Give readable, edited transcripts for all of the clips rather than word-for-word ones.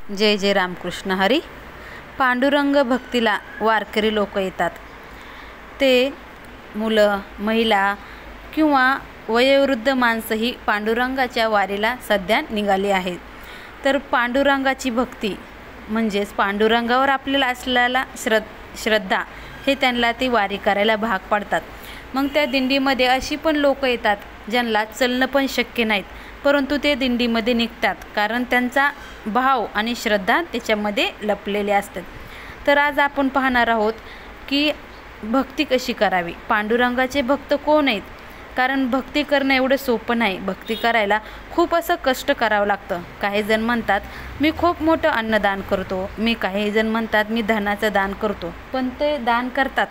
जय जय रामकृष्ण हरी. पांडुरंग भक्तीला वारकरी लोक येतात. ते मुलं, महिला किंवा वयोवृद्ध माणसंही पांडुरंगाच्या वारीला सध्या निघाली आहेत. तर पांडुरंगाची भक्ती म्हणजेच पांडुरंगावर आपल्याला असलेला श्रद्धा हे त्यांना ती वारी करायला भाग पाडतात. मग त्या दिंडीमध्ये अशी पण लोक येतात ज्यांना चालणं पण शक्य नाहीत, परंतु ते दिंडीमध्ये निघतात कारण त्यांचा भाव आणि श्रद्धा त्याच्यामध्ये लपलेले असतात. तर आज आपण पाहणार आहोत की भक्ती कशी करावी. पांडुरंगाचे भक्त कोण आहेत? कारण भक्ती करणं एवढं सोपं नाही. भक्ती करायला खूप असं कष्ट करावं लागतं. काही जण म्हणतात मी खूप मोठं अन्नदान करतो, काही जण म्हणतात मी धनाचं दान करतो. पण ते दान करतात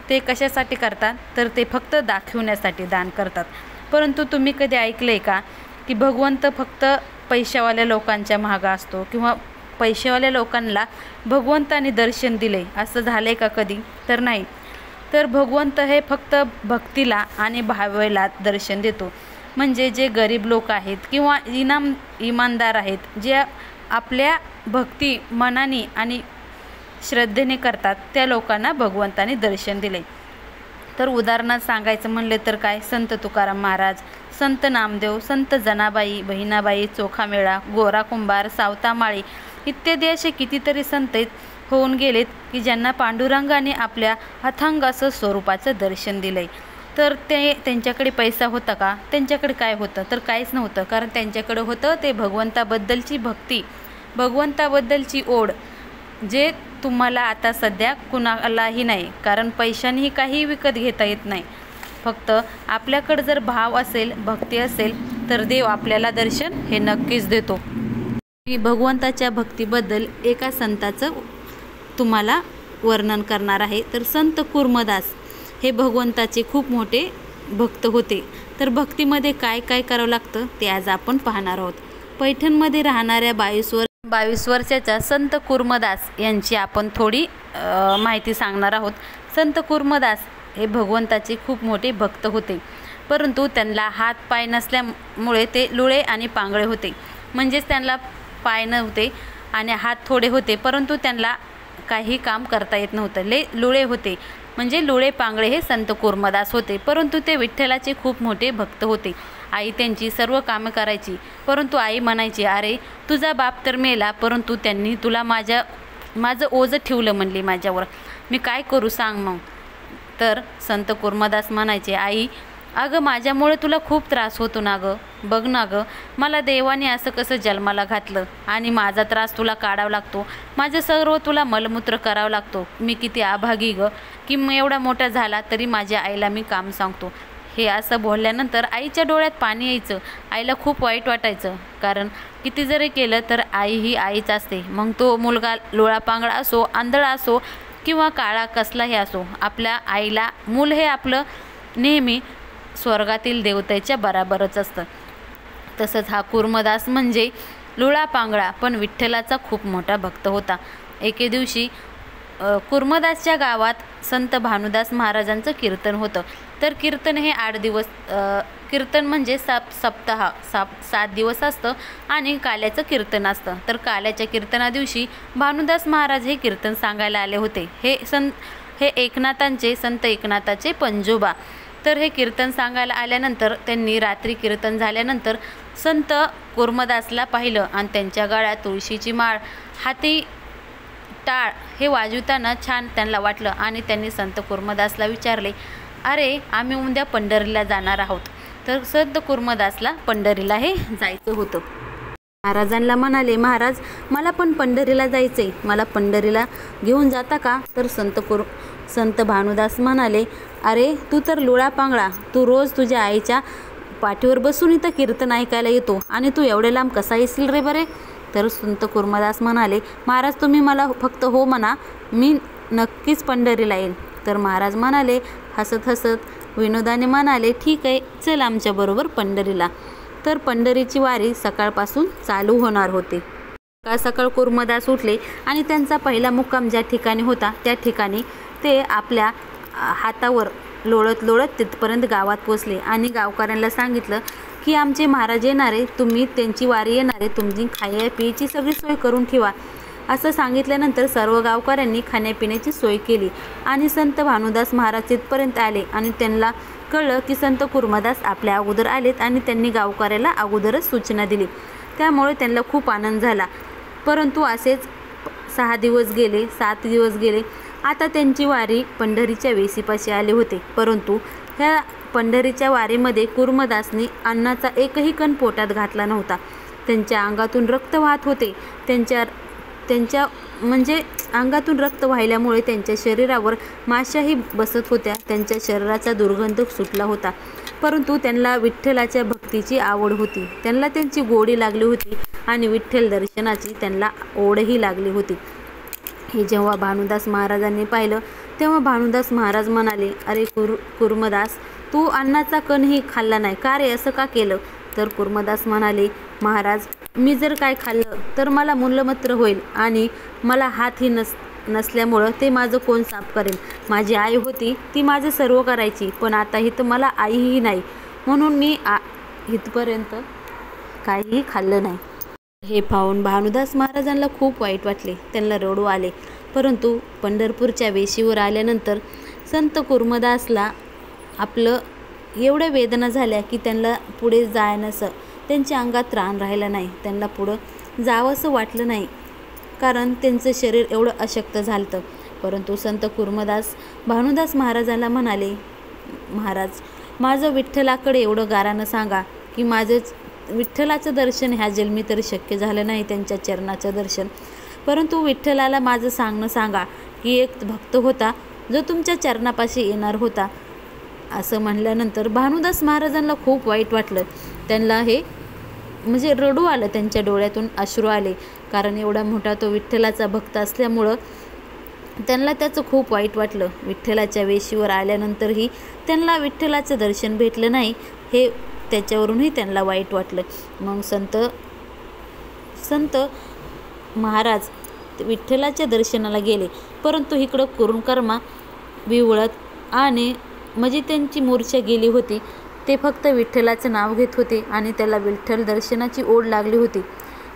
ते कशासाठी करतात? तर ते फक्त दाखवण्यासाठी दान करतात. परंतु तुम्ही कधी ऐकलं आहे का की भगवंत फक्त पैशावाल्या लोकांच्या मागं असतो किंवा पैशावाल्या लोकांना भगवंताने दर्शन दिले असं झालं आहे का कधी? तर नाही. तर भगवंत हे फक्त भक्तीला आणि भावेला दर्शन देतो. म्हणजे जे गरीब लोक आहेत किंवा इमानदार आहेत, जे आपल्या भक्ती मनाने आणि श्रद्धेने करतात, त्या लोकांना भगवंताने दर्शन दिले. तर उदाहरणार्थ सांगायचं म्हणले तर काय, संत तुकाराम महाराज, संत नामदेव, संत जनाबाई, बहिणाबाई, चोखामेळा, गोरा कुंभार, सावतामाळी इत्यादी असे कितीतरी संत होऊन गेलेत की ज्यांना पांडुरंगाने आपल्या अथांग असं स्वरूपाचं दर्शन दिलंय. तर त्यांच्याकडे पैसा होता का? त्यांच्याकडे काय होतं? तर काहीच नव्हतं. कारण त्यांच्याकडे होतं ते भगवंताबद्दलची भक्ती, भगवंताबद्दलची ओढ, जे तुम्हाला आता सध्या कुणालाही नाही. कारण पैशानेही काही विकत घेता येत नाही. फक्त आपल्याकडे जर भाव असेल, भक्ती असेल तर देव आपल्याला दर्शन हे नक्कीच देतो. मी भगवंताच्या भक्तीबद्दल एका संताचं तुम्हाला वर्णन करणार आहे. तर संत कुर्मदास हे भगवंताचे खूप मोठे भक्त होते. तर भक्तीमध्ये काय काय करावं लागतं ते आज आपण पाहणार आहोत. पैठणमध्ये राहणाऱ्या 22 वर्षाच्या संत कुर्मदास यांची आपण थोडी माहिती सांगणार आहोत. संत कुर्मदास हे भगवंताचे खूप मोठे भक्त होते, परंतु त्यांना हात पाय नसल्यामुळे ते लुळे आणि पांगळे होते. म्हणजेच त्यांना पाय नव्हते आणि हात थोडे होते, परंतु त्यांना काही काम करता येत नव्हतं. लुळे होते, म्हणजे लुळे पांगळे हे संत कुर्मदास होते. परंतु ते विठ्ठलाचे खूप मोठे भक्त होते. आई त्यांची सर्व कामं करायची, परंतु आई म्हणायची, अरे तुझा बाप तर मेला, परंतु त्यांनी तुला माझं ओझं ठेवलं म्हणली माझ्यावर, मी काय करू सांग मग. तर संत कुर्मदास म्हणायचे, आई अगं माझ्यामुळे तुला खूप त्रास होतो ना गं, बघ ना गं, मला देवाने असं कसं जन्माला घातलं आणि माझा त्रास तुला काढावा लागतो, माझं सर्व तुला मलमूत्र करावं लागतो. मी किती अभागी गं की एवढा मोठा झाला तरी माझ्या आईला मी काम सांगतो. हे असं बोलल्यानंतर आईच्या डोळ्यात पाणी यायचं. आईला खूप वाईट वाटायचं, कारण किती जरी केलं तर आई ही आईच असते. मग तो मुलगा लोळा पांगळा असो, आंधळा असो किंवा काळा कसलाही असो, आपल्या आईला मूल हे आपलं नेहमी स्वर्गातील देवतेच्या बराबरच असतं. तसंच हा कुर्मदास म्हणजे लुळा पांगळा पण विठ्ठलाचा खूप मोठा भक्त होता. एके दिवशी कुर्मदासच्या गावात संत भानुदास महाराजांचं कीर्तन होतं. तर कीर्तन हे 8 दिवस, कीर्तन म्हणजे सप्ताह 7 दिवस असतं आणि काल्याचं कीर्तन असतं. तर काल्याच्या कीर्तना दिवशी भानुदास महाराज हे कीर्तन सांगायला आले होते. हे संत एकनाथाचे पंजोबा. तर हे कीर्तन सांगायला आल्यानंतर त्यांनी रात्री कीर्तन झाल्यानंतर संत कुर्मदासला पाहिलं आणि त्यांच्या गळ्यात तुळशीची माळ, हाती टाळ हे वाजवताना छान त्यांना वाटलं आणि त्यांनी संत कुर्मदासला विचारले, अरे आम्ही उद्या पंढरीला जाणार आहोत. तर संत कुर्मदासला पंढरीला हे जायचं होतं. महाराजांना म्हणाले, महाराज मला पण पंढरीला जायचंय, मला पंढरीला घेऊन जाता का? तर संत भानुदास म्हणाले, अरे तू तर लुळा पांगळा, तू रोज तुझ्या आईच्या पाठीवर बसून इथं कीर्तन ऐकायला येतो आणि तू एवढे लांब कसा येशील रे बरे? तर संत कुर्मदास म्हणाले, महाराज तुम्ही मला फक्त हो म्हणा, मी नक्कीच पंढरीला येईल. तर महाराज म्हणाले, हसत हसत विनोदाने म्हणाले, ठीक आहे चल आमच्याबरोबर पंढरीला. तर पंढरीची वारी सकाळपासून चालू होणार होते. सकाळ कुर्मदास उठले आणि त्यांचा पहिला मुक्काम ज्या ठिकाणी होता त्या ठिकाणी ते आपल्या हातावर लोळत लोळत तिथपर्यंत गावात पोचले आणि गावकऱ्यांना सांगितलं की आमचे महाराज येणारे, तुम्ही त्यांची वारी येणारे, तुमची खाण्यापिण्याची सगळी सोय करून ठेवा. असं सांगितल्यानंतर सर्व गावकऱ्यांनी खाण्यापिण्याची सोय केली आणि संत भानुदास महाराज तिथपर्यंत आले आणि त्यांना कळलं की संत कुर्मदास आपल्या अगोदर आलेत आणि त्यांनी गावकऱ्याला अगोदरच सूचना दिली. त्यामुळे त्यांना खूप आनंद झाला. परंतु असेच 6 दिवस गेले, 7 दिवस गेले. आता त्यांची वारी पंढरीच्या वेशीपाशी आले होते. परंतु ह्या पंढरीच्या वारीमध्ये कुर्मदासनी अन्नाचा एकही कण पोटात घातला नव्हता. त्यांच्या अंगातून रक्त वाहत होते. त्यांच्या म्हणजे अंगातून रक्त वाहिल्यामुळे त्यांच्या शरीरावर माशाही बसत होत्या. त्यांच्या शरीराचा दुर्गंध सुटला होता. परंतु त्यांना विठ्ठलाच्या भक्तीची आवड होती. त्यांना त्यांची गोडी लागली होती आणि विठ्ठल दर्शनाची त्यांना ओढही लागली होती. हे जेव्हा भानुदास महाराजांनी पाहिलं तेव्हा भानुदास महाराज म्हणाले, अरे कुर्मदास, तू अन्नाचा कणही खाल्ला नाही का रे, असं का केलं? तर कुर्मदास म्हणाले, महाराज, मी जर काय खाल्लं तर मला मूलमूत्र होईल आणि मला हातही नसल्यामुळं ते माझं कोण साफ करेल. माझी आई होती, ती माझं सर्व करायची, पण आता इथं मला आईही नाही, म्हणून मी इथपर्यंत काहीही खाल्लं नाही. हे पाहून भानुदास महाराजांना खूप वाईट वाटले. त्यांना रडू आले. परंतु पंढरपूरच्या वेशीवर आल्यानंतर संत कुर्मदासला आपलं एवढ्या वेदना झाल्या की त्यांना पुढे जायनसं त्यांच्या अंगात त्राण राहिला नाही. त्यांना पुढं जावंसं वाटलं नाही, कारण त्यांचं शरीर एवढं अशक्त झालं. परंतु संत कुर्मदास भानुदास महाराजांना म्हणाले, महाराज, माझं विठ्ठलाकडे एवढं गारानं सांगा की माझं विठ्ठलाचं दर्शन ह्या जन्मी तर शक्य झालं नाही, त्यांच्या चरणाचं दर्शन. परंतु विठ्ठलाला माझं सांगणं सांगा की एक भक्त होता जो तुमच्या चरणापाशी येणार होता. असं म्हणल्यानंतर भानुदास महाराजांना खूप वाईट वाटलं. त्यांना हे म्हणजे रडू आलं, त्यांच्या डोळ्यातून अश्रू आले, कारण एवढा मोठा तो विठ्ठलाचा भक्त असल्यामुळं त्यांना त्याचं खूप वाईट वाटलं. विठ्ठलाच्या वेशीवर आल्यानंतरही त्यांना विठ्ठलाचं दर्शन भेटलं नाही, हे त्याच्यावरूनही त्यांना वाईट वाटलं. मग संत महाराज विठ्ठलाच्या दर्शनाला गेले. परंतु इकडं कुरुकर्मा विवळत आणि म्हणजे त्यांची मूर्छा गेली होती. ते फक्त विठ्ठलाचं नाव घेत होते आणि त्याला विठ्ठल दर्शनाची ओढ लागली होती.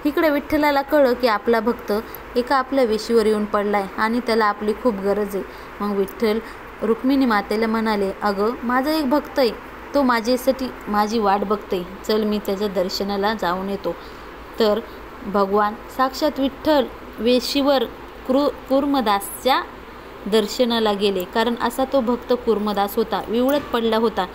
इकडे विठ्ठलाला कळलं की आपला भक्त एका आपल्या वेशीवर येऊन पडलाय आणि त्याला आपली खूप गरज आहे. मग विठ्ठल रुक्मिणी मातेला म्हणाले, अगं, माझा एक भक्त आहे, तो माझ्यासाठी माझी वाट बघते, चल मी त्याच्या दर्शनाला जाऊन येतो. तर भगवान साक्षात विठ्ठल वेशीवर कुर्मदासच्या दर्शनाला गेले, कारण असा तो भक्त कुर्मदास होता, विवळत पडला होता.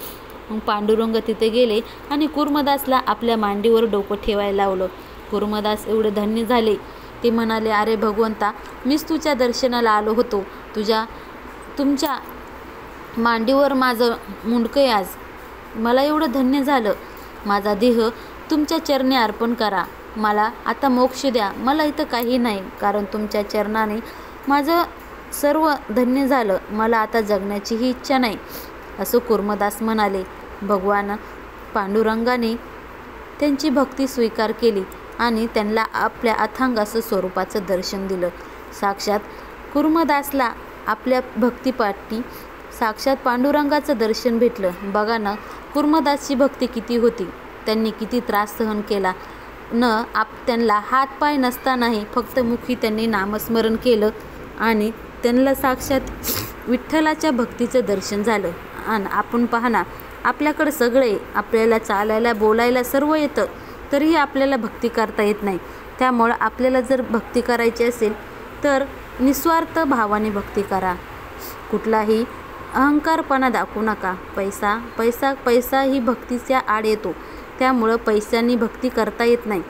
मग पांडुरंग तिथे गेले आणि कुर्मदासला आपल्या मांडीवर डोकं ठेवायला लावलं. कुर्मदास एवढे धन्य झाले. ते म्हणाले, अरे भगवंता, मीच तुझ्या दर्शनाला आलो होतो. तुमच्या मांडीवर माझं मुंडकं आहे आज. मला एवढं धन्य झालं. माझा देह तुमच्या चरणी अर्पण करा. मला आता मोक्ष द्या. मला इथं काही नाही, कारण तुमच्या चरणाने माझं सर्व धन्य झालं. मला आता जगण्याचीही इच्छा नाही, असं कुर्मदास म्हणाले. भगवान पांडुरंगाने त्यांची भक्ती स्वीकार केली आणि त्यांना आपल्या अथांग असं स्वरूपाचं दर्शन दिलं. साक्षात कुर्मदासला आपल्या भक्तीपाठी साक्षात पांडुरंगाचं दर्शन भेटलं. बघा ना, कुर्मदासची भक्ती किती होती. त्यांनी किती त्रास सहन केला. त्यांना हातपाय नसतानाही फक्त मुखी त्यांनी नामस्मरण केलं आणि त्यांना साक्षात विठ्ठलाच्या भक्तीचं दर्शन झालं. आणि आपण पाहना, आपल्याकडं सगळे, आपल्याला चालायला बोलायला सर्व येतं, तरीही आपल्याला भक्ती करता येत नाही. त्यामुळं आपल्याला जर भक्ती करायची असेल तर निस्वार्थ भावाने भक्ती करा. कुठलाही अहंकारपणा दाखवू नका. पैसा ही भक्तीच्या आड येतो. त्यामुळं पैशांनी भक्ती करता येत नाही.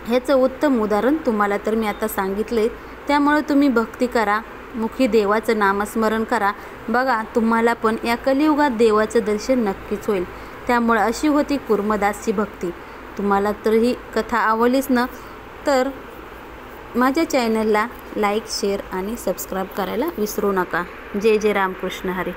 ह्याचं उत्तम उदाहरण तुम्हाला तर मी आता सांगितले. त्यामुळं तुम्ही भक्ती करा, मुखी देवाचं नामस्मरण करा. बघा, तुम्हाला पण या कलियुगात देवाचं दर्शन नक्कीच होईल. त्यामुळं अशी होती कुर्मदासची भक्ती. तुम्हाला तर ही कथा आवडलीच ना, तर माझ्या चॅनलला लाईक, शेअर आणि सबस्क्राईब करायला विसरू नका. जय जय रामकृष्ण हरी.